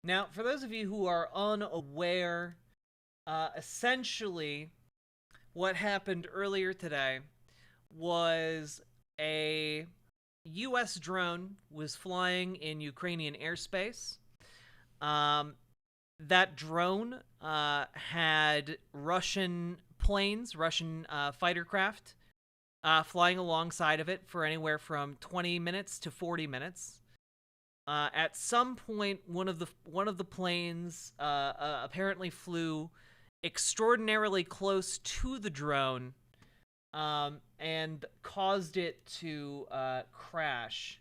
Now, for those of you who are unaware, essentially what happened earlier today was a U.S. drone was flying in Ukrainian airspace. Um, that drone had Russian planes, Russian fighter craft, flying alongside of it for anywhere from 20 minutes to 40 minutes. At some point, one of the planes apparently flew extraordinarily close to the drone, and caused it to crash.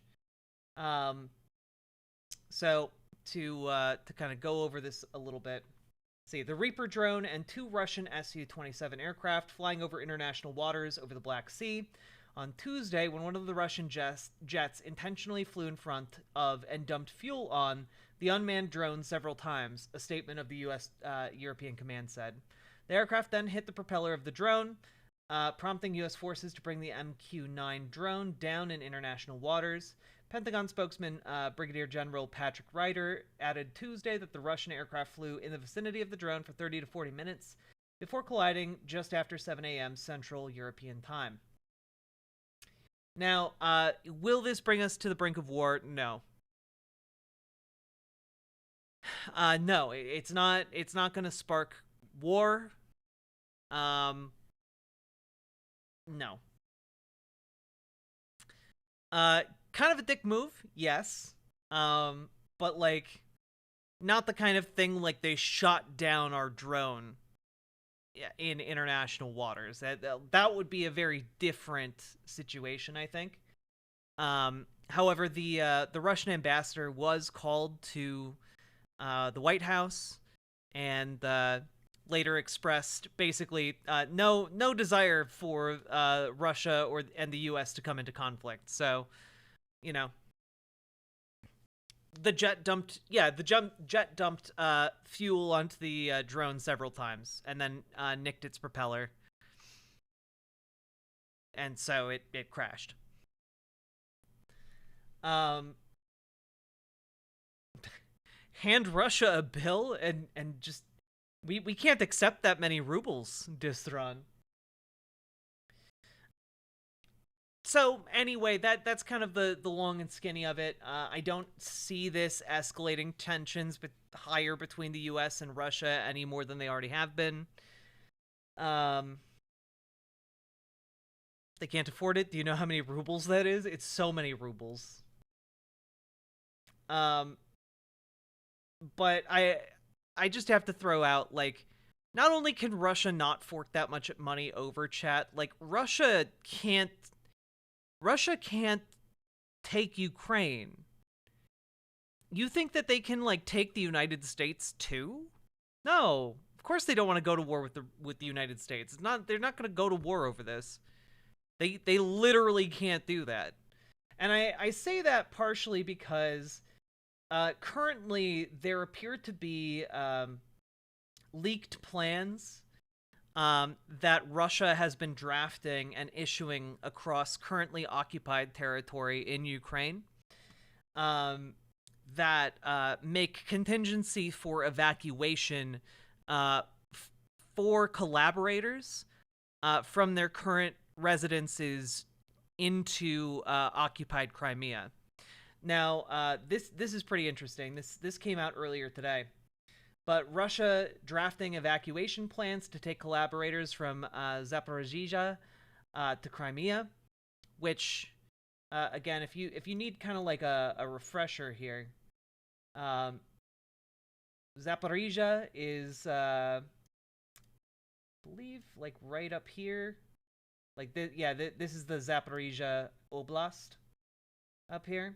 Um, so to kind of go over this a little bit, see the Reaper drone and two Russian Su-27 aircraft flying over international waters over the Black Sea on Tuesday when one of the Russian jets intentionally flew in front of and dumped fuel on the unmanned drone several times, a statement of the U.S. European Command said. The aircraft then hit the propeller of the drone, prompting U.S. forces to bring the MQ-9 drone down in international waters. Pentagon spokesman Brigadier General Patrick Ryder added Tuesday that the Russian aircraft flew in the vicinity of the drone for 30 to 40 minutes before colliding just after 7 a.m. Central European Time. Now, will this bring us to the brink of war? No. No, it's not. It's not going to spark war. No. Kind of a dick move, yes. But like, not the kind of thing like they shot down our drone in international waters. That would be a very different situation, I think. However, the Russian ambassador was called to the White House and later expressed basically no desire for Russia and the U.S. to come into conflict. So, you know, the jet dumped fuel onto the drone several times and then nicked its propeller, and so it crashed. Um, hand Russia a bill and just we can't accept that many rubles, Distron. So anyway, that's kind of the long and skinny of it. I don't see this escalating tensions higher between the U.S. and Russia any more than they already have been. They can't afford it. Do you know how many rubles that is? It's so many rubles. Um, but I just have to throw out, like, not only can Russia not fork that much money over, chat, like Russia can't take Ukraine. You think that they can like take the United States too? No. Of course they don't want to go to war with the United States. They're not going to go to war over this. They literally can't do that. And I say that partially because currently there appear to be leaked plans that Russia has been drafting and issuing across currently occupied territory in Ukraine, that make contingency for evacuation for collaborators from their current residences into occupied Crimea. Now, this is pretty interesting. This came out earlier today. But Russia drafting evacuation plans to take collaborators from Zaporizhzhia to Crimea, which, again, if you need kind of like a refresher here, Zaporizhzhia is, I believe, like right up here. Like, this is the Zaporizhzhia Oblast up here.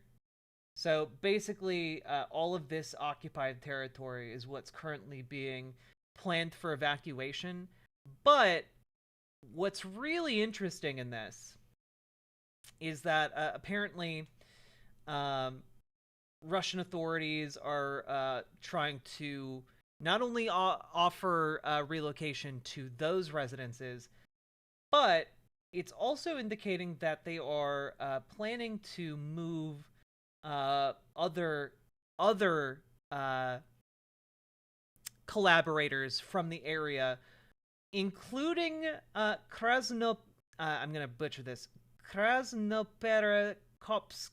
So basically, all of this occupied territory is what's currently being planned for evacuation. But what's really interesting in this is that apparently Russian authorities are trying to not only offer relocation to those residences, but it's also indicating that they are planning to move other collaborators from the area, including I'm gonna butcher this. Krasnoperekopsk,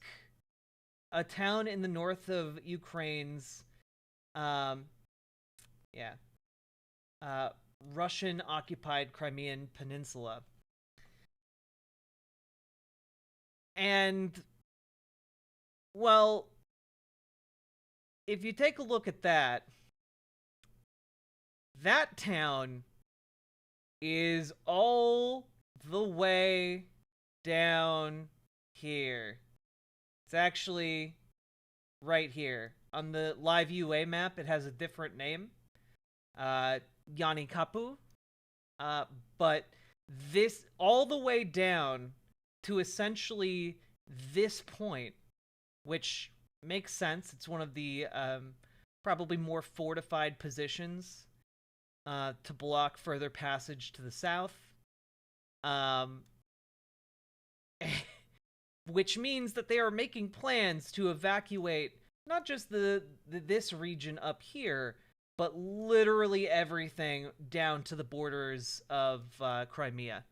a town in the north of Ukraine's, um, yeah, uh, Russian-occupied Crimean Peninsula. And, well, if you take a look at that, that town is all the way down here. It's actually right here. On the live UA map, it has a different name. Yanni Kapu. But this, all the way down to essentially this point, which makes sense. It's one of the probably more fortified positions to block further passage to the south. Which means that they are making plans to evacuate not just this region up here, but literally everything down to the borders of Crimea.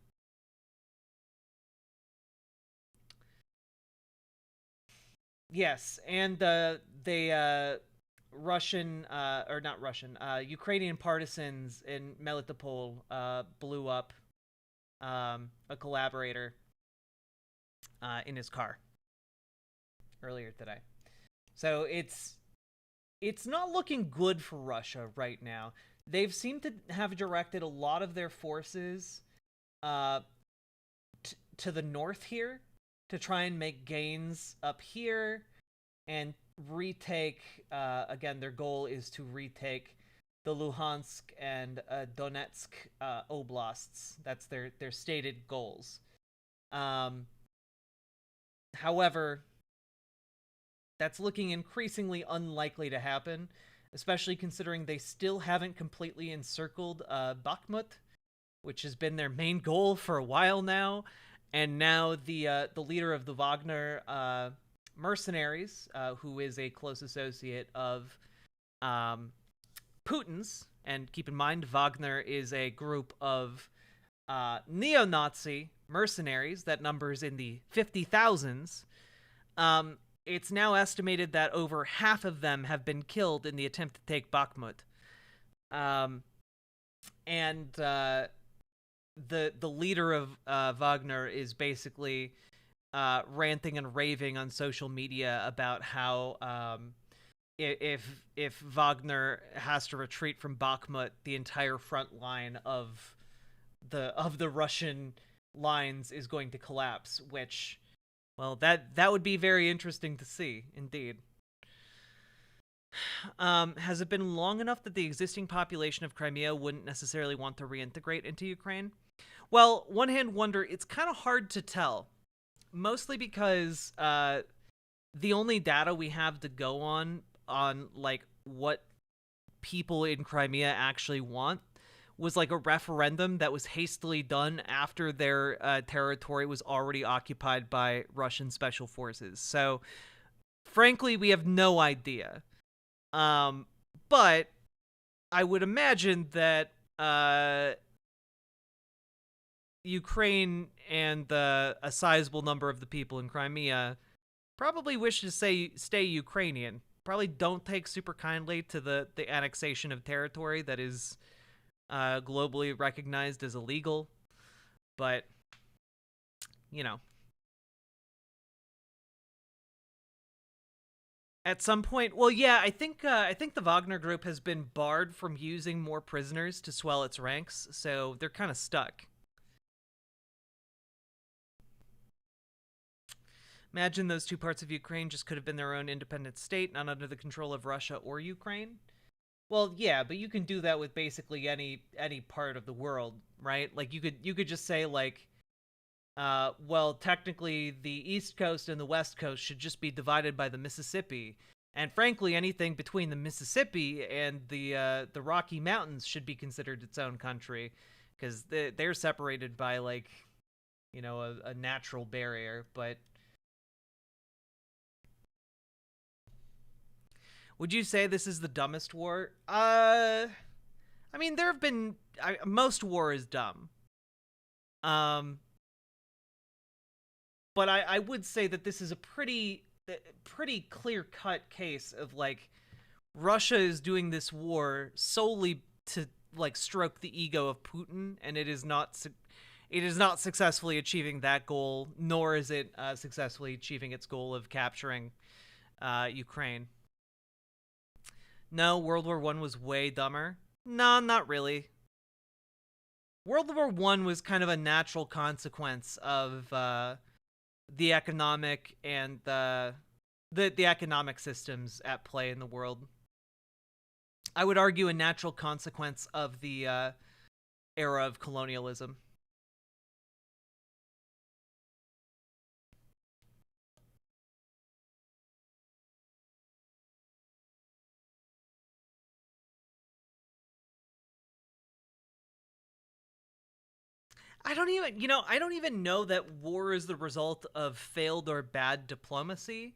Yes, and Russian, or not Russian, Ukrainian partisans in Melitopol blew up a collaborator in his car earlier today. So it's not looking good for Russia right now. They've seemed to have directed a lot of their forces to the north here to try and make gains up here and retake, again, their goal is to retake the Luhansk and Donetsk oblasts. That's their stated goals. However, that's looking increasingly unlikely to happen, especially considering they still haven't completely encircled Bakhmut, which has been their main goal for a while now. And now the leader of the Wagner mercenaries, who is a close associate of Putin's, and keep in mind, Wagner is a group of neo-Nazi mercenaries that numbers in the 50,000s. It's now estimated that over half of them have been killed in the attempt to take Bakhmut. And the leader of Wagner is basically ranting and raving on social media about how if Wagner has to retreat from Bakhmut, the entire front line of the Russian lines is going to collapse, which, well, that would be very interesting to see, indeed. Has it been long enough that the existing population of Crimea wouldn't necessarily want to reintegrate into Ukraine? Well, one hand wonder, it's kind of hard to tell. Mostly because the only data we have to go on like what people in Crimea actually want was like a referendum that was hastily done after their territory was already occupied by Russian special forces. So, frankly, we have no idea. But I would imagine that Ukraine and a sizable number of the people in Crimea probably wish to stay Ukrainian. Probably don't take super kindly to the annexation of territory that is globally recognized as illegal. But, you know. At some point, well, yeah, I think the Wagner Group has been barred from using more prisoners to swell its ranks, so they're kind of stuck. Imagine those two parts of Ukraine just could have been their own independent state, not under the control of Russia or Ukraine. Well, yeah, but you can do that with basically any part of the world, right? Like you could just say like, well, technically the East Coast and the West Coast should just be divided by the Mississippi, and frankly, anything between the Mississippi and the Rocky Mountains should be considered its own country, because they're separated by like, you know, a natural barrier, but. Would you say this is the dumbest war? I mean, there have been most war is dumb. Um, but I would say that this is a pretty clear cut case of like Russia is doing this war solely to like stroke the ego of Putin, and it is not successfully achieving that goal, nor is it successfully achieving its goal of capturing Ukraine. No, World War One was way dumber. No, not really. World War One was kind of a natural consequence of the economic and the economic systems at play in the world. I would argue a natural consequence of the era of colonialism. I don't even know that war is the result of failed or bad diplomacy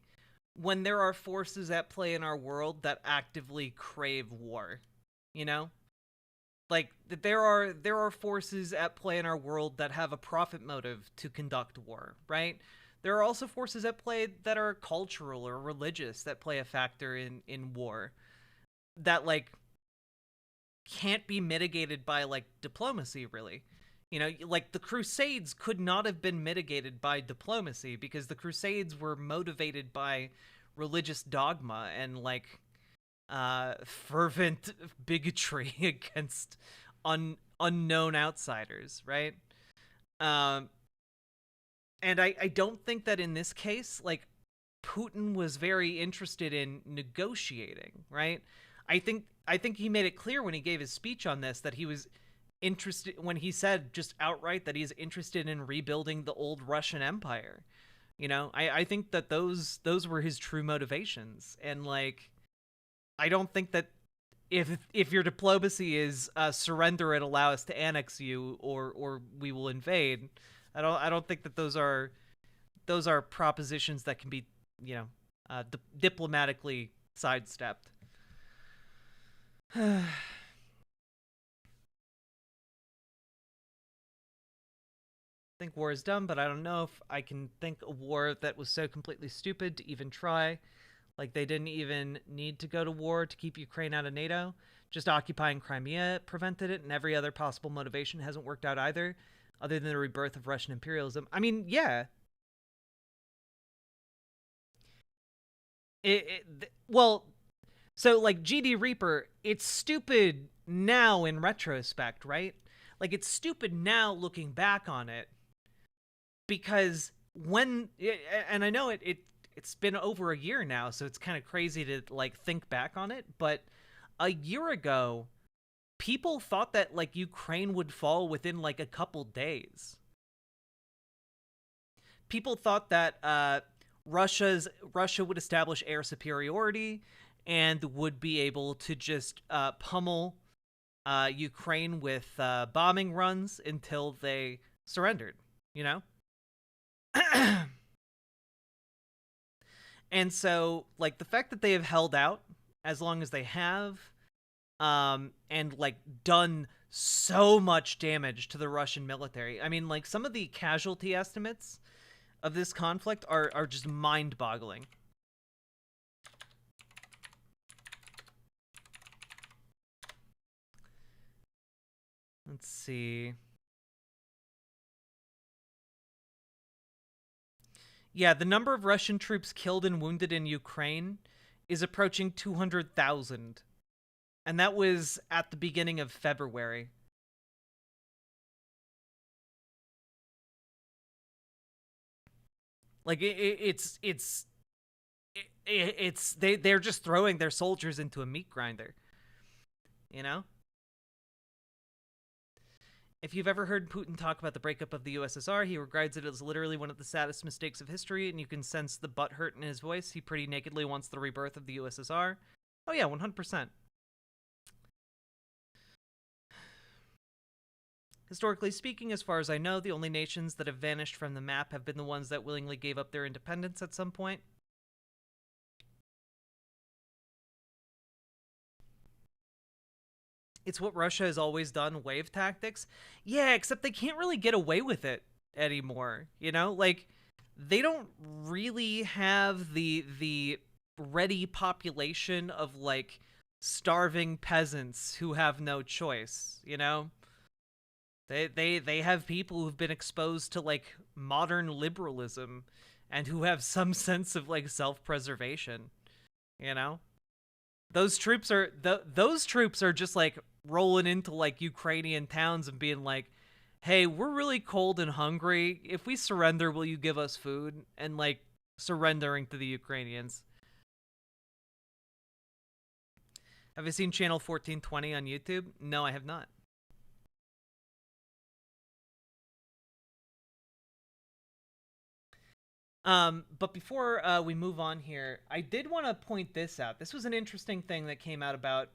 when there are forces at play in our world that actively crave war. You know? Like there are forces at play in our world that have a profit motive to conduct war, right? There are also forces at play that are cultural or religious that play a factor in war that like can't be mitigated by like diplomacy really. Like the Crusades could not have been mitigated by diplomacy because the Crusades were motivated by religious dogma and like fervent bigotry against unknown outsiders, right? Um, and I don't think that in this case, like Putin was very interested in negotiating, right? I think he made it clear when he gave his speech on this that he was interested when he said just outright that he's interested in rebuilding the old Russian Empire. I think that those were his true motivations. And like I don't think that if your diplomacy is surrender and allow us to annex you or we will invade, I don't think that those are propositions that can be diplomatically sidestepped. I think war is dumb, but I don't know if I can think a war that was so completely stupid to even try. Like they didn't even need to go to war to keep Ukraine out of NATO. Just occupying Crimea prevented it, and every other possible motivation hasn't worked out either, other than the rebirth of Russian imperialism. I mean, yeah. Well, so like GD Reaper, it's stupid now in retrospect, right? Like it's stupid now looking back on it because and I know it's been over a year now, so it's kind of crazy to like think back on it, but a year ago people thought that like Ukraine would fall within like a couple days. People thought that Russia would establish air superiority and would be able to just pummel Ukraine with bombing runs until they surrendered, you know? And so, like, the fact that they have held out as long as they have, and, like, done so much damage to the Russian military. I mean, like, some of the casualty estimates of this conflict are just mind-boggling. Let's see. Yeah, the number of Russian troops killed and wounded in Ukraine is approaching 200,000. And that was at the beginning of February. Like they're just throwing their soldiers into a meat grinder, you know? If you've ever heard Putin talk about the breakup of the USSR, he regards it as literally one of the saddest mistakes of history, and you can sense the butthurt in his voice. He pretty nakedly wants the rebirth of the USSR. Oh yeah, 100%. Historically speaking, as far as I know, the only nations that have vanished from the map have been the ones that willingly gave up their independence at some point. It's what Russia has always done, wave tactics. Yeah, except they can't really get away with it anymore, you know? Like they don't really have the ready population of like starving peasants who have no choice, you know? They have people who've been exposed to like modern liberalism and who have some sense of like self-preservation, you know? Those troops are just like rolling into like Ukrainian towns and being like, "Hey, we're really cold and hungry. If we surrender, will you give us food?" And like surrendering to the Ukrainians. Have you seen channel 1420 on YouTube? No, I have not. But before we move on here, I did want to point this out. This was an interesting thing that came out about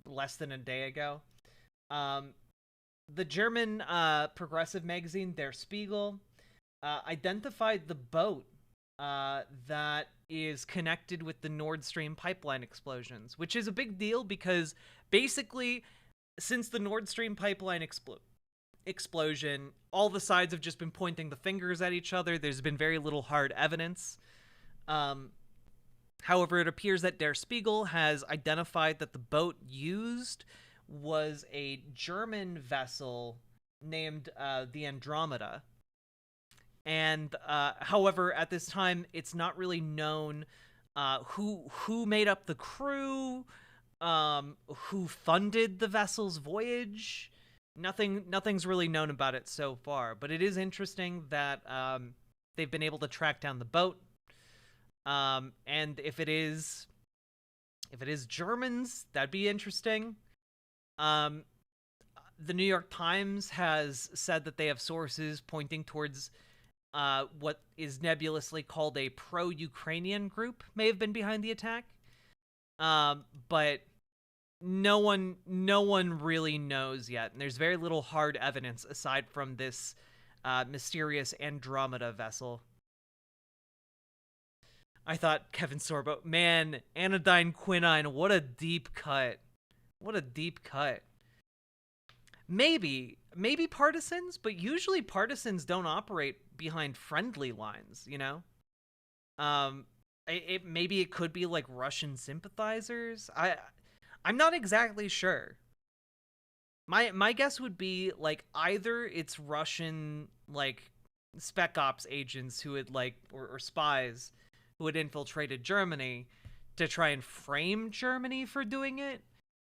less than a day ago. Um, the German progressive magazine Der Spiegel identified the boat that is connected with the Nord Stream pipeline explosions, which is a big deal because basically, since the Nord Stream pipeline explosion, all the sides have just been pointing the fingers at each other. There's been very little hard evidence. Um, However, it appears that Der Spiegel has identified that the boat used was a German vessel named the Andromeda. And however, at this time, it's not really known who made up the crew, who funded the vessel's voyage. Nothing's really known about it so far, but it is interesting that they've been able to track down the boat. And if it is Germans, that'd be interesting. Um, the New York Times has said that they have sources pointing towards what is nebulously called a pro-Ukrainian group may have been behind the attack. But no one really knows yet, and there's very little hard evidence aside from this mysterious Andromeda vessel. I thought Kevin Sorbo, man, anodyne quinine, what a deep cut. What a deep cut. Maybe partisans, but usually partisans don't operate behind friendly lines, you know? Maybe it could be like Russian sympathizers. I'm not exactly sure. My guess would be like either it's Russian like spec ops agents who had like or spies who had infiltrated Germany to try and frame Germany for doing it,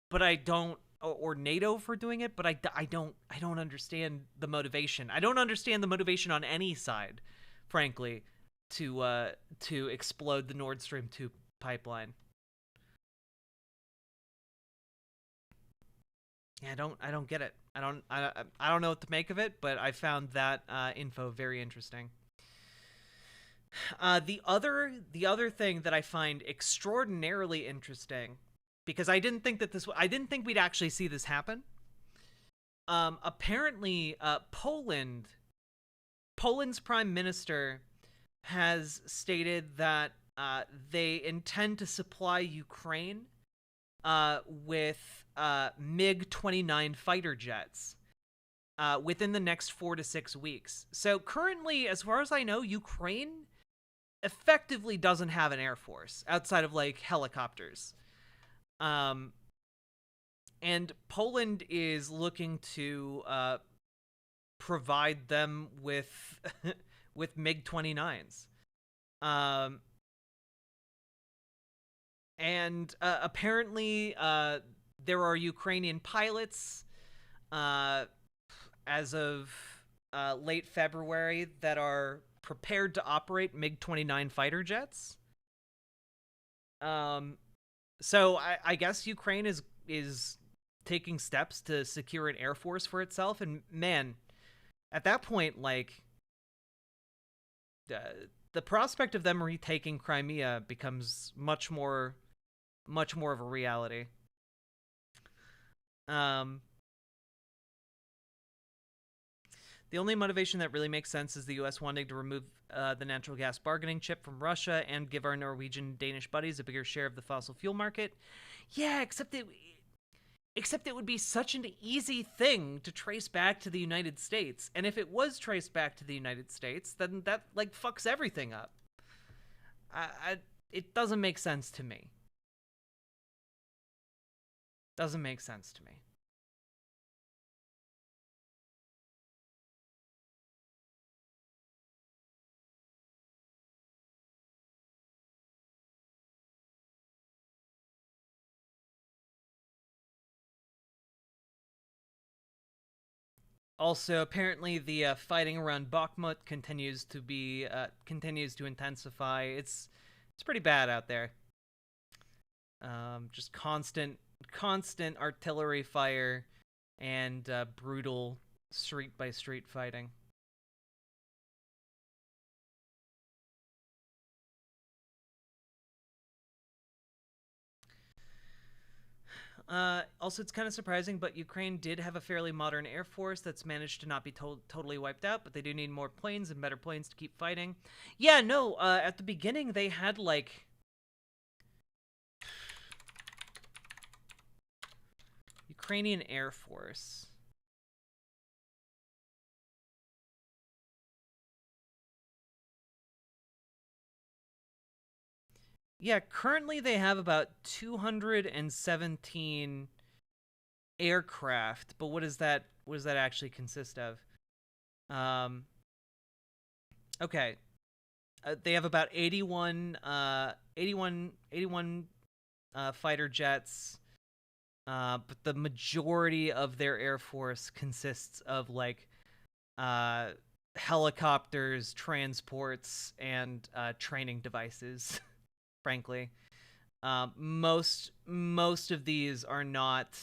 but I don't or NATO for doing it, but I don't understand the motivation. I don't understand the motivation on any side, frankly, to explode the Nord Stream 2 pipeline. Yeah, I don't get it. I don't know what to make of it, but I found that info very interesting. The other thing that I find extraordinarily interesting, because I didn't think I didn't think we'd actually see this happen. Apparently, Poland's prime minister has stated that they intend to supply Ukraine with MiG-29 fighter jets within the next 4 to 6 weeks. So currently, as far as I know, Ukraine effectively doesn't have an air force outside of like helicopters. And Poland is looking to provide them with with MiG-29s. And apparently there are Ukrainian pilots as of late February that are prepared to operate MiG-29 fighter jets. So I guess Ukraine is taking steps to secure an air force for itself, and man, at that point, like the prospect of them retaking Crimea becomes much more of a reality. The only motivation that really makes sense is the U.S. wanting to remove the natural gas bargaining chip from Russia and give our Norwegian Danish buddies a bigger share of the fossil fuel market. Yeah, except Except it would be such an easy thing to trace back to the United States. And if it was traced back to the United States, then that, like, fucks everything up. It doesn't make sense to me. Doesn't make sense to me. Also, apparently, the fighting around Bakhmut continues to intensify. It's pretty bad out there. Just constant artillery fire and brutal street by street fighting. Also, it's kind of surprising, but Ukraine did have a fairly modern air force that's managed to not be totally wiped out, but they do need more planes and better planes to keep fighting. Yeah, no, at the beginning, they had, like, Ukrainian Air Force. Yeah, currently they have about 217 aircraft, but what does that actually consist of? Um okay. They have about 81 fighter jets. But the majority of their air force consists of, like, helicopters, transports, and training devices. Frankly, most of these are not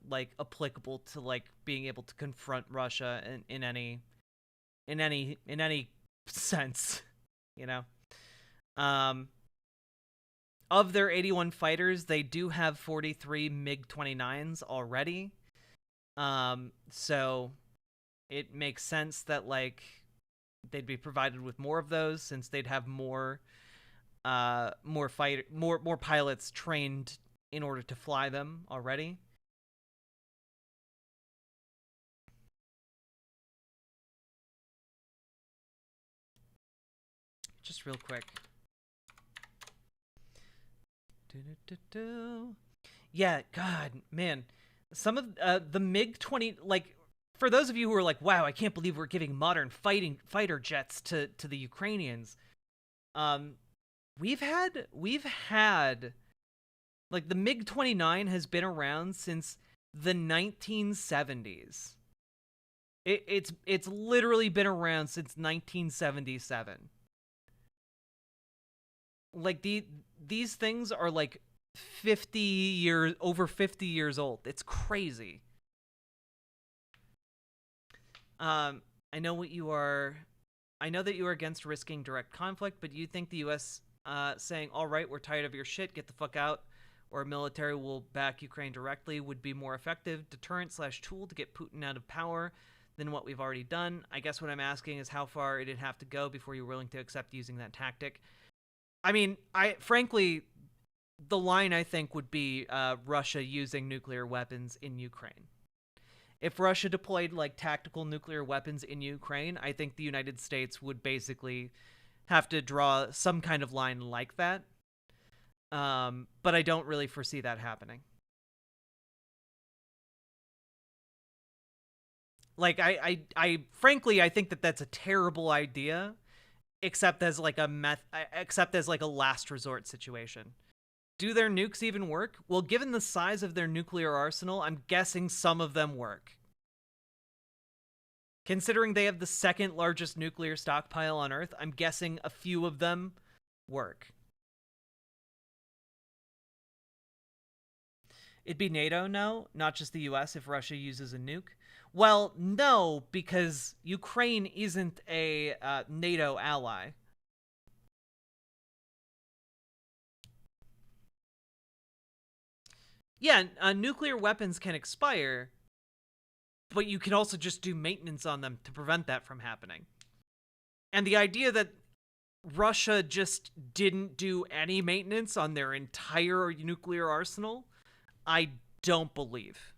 like applicable to, like, being able to confront Russia in any sense, you know. Um, of their 81 fighters, they do have 43 MiG-29s already. So it makes sense that, like, they'd be provided with more of those, since they'd have more pilots trained in order to fly them already. Just real quick. Yeah, God, man. Some of the MiG-20, like, for those of you who are like, wow, I can't believe we're giving modern fighter jets to the Ukrainians. We've had like, the MiG-29 has been around since the 1970s. It's literally been around since 1977. Like, these things are, like, over 50 years old. It's crazy. I know what you are. I know that you are against risking direct conflict, but do you think the U.S. Saying, "All right, we're tired of your shit, get the fuck out," or military will back Ukraine directly would be more effective deterrent/tool to get Putin out of power than what we've already done? I guess what I'm asking is how far it'd have to go before you're willing to accept using that tactic. I mean, frankly, the line, I think, would be Russia using nuclear weapons in Ukraine. If Russia deployed, like, tactical nuclear weapons in Ukraine, I think the United States would basically have to draw some kind of line like that. But I don't really foresee that happening. Like, frankly, I think that that's a terrible idea, except as, like, a last resort situation. Do their nukes even work? Well, given the size of their nuclear arsenal, I'm guessing some of them work. Considering they have the second largest nuclear stockpile on Earth, I'm guessing a few of them work. It'd be NATO, no, not just the US if Russia uses a nuke. Well, no, because Ukraine isn't a NATO ally. Yeah, nuclear weapons can expire, but you can also just do maintenance on them to prevent that from happening. And the idea that Russia just didn't do any maintenance on their entire nuclear arsenal, I don't believe.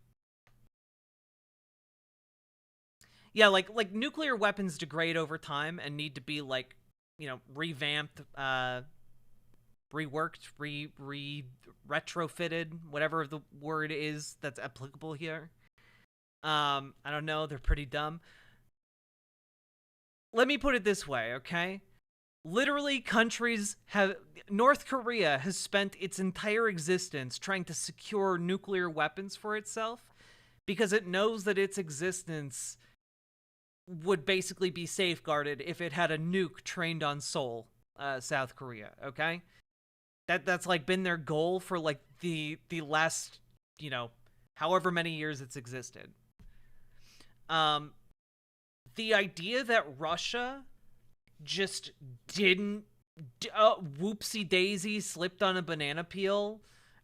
Yeah, like nuclear weapons degrade over time and need to be like, revamped, reworked, retrofitted, whatever the word is that's applicable here. I don't know, they're pretty dumb. Let me put it this way, okay? Literally, countries have. North Korea has spent its entire existence trying to secure nuclear weapons for itself because it knows that its existence would basically be safeguarded if it had a nuke trained on Seoul, South Korea. Okay, that's like been their goal for like the last, however many years it's existed. Um, the idea that Russia just didn't, whoopsie daisy, slipped on a banana peel,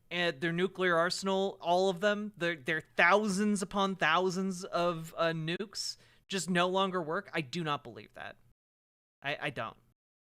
and their nuclear arsenal, all of them, their thousands upon thousands of nukes just no longer work. I do not believe that. I don't.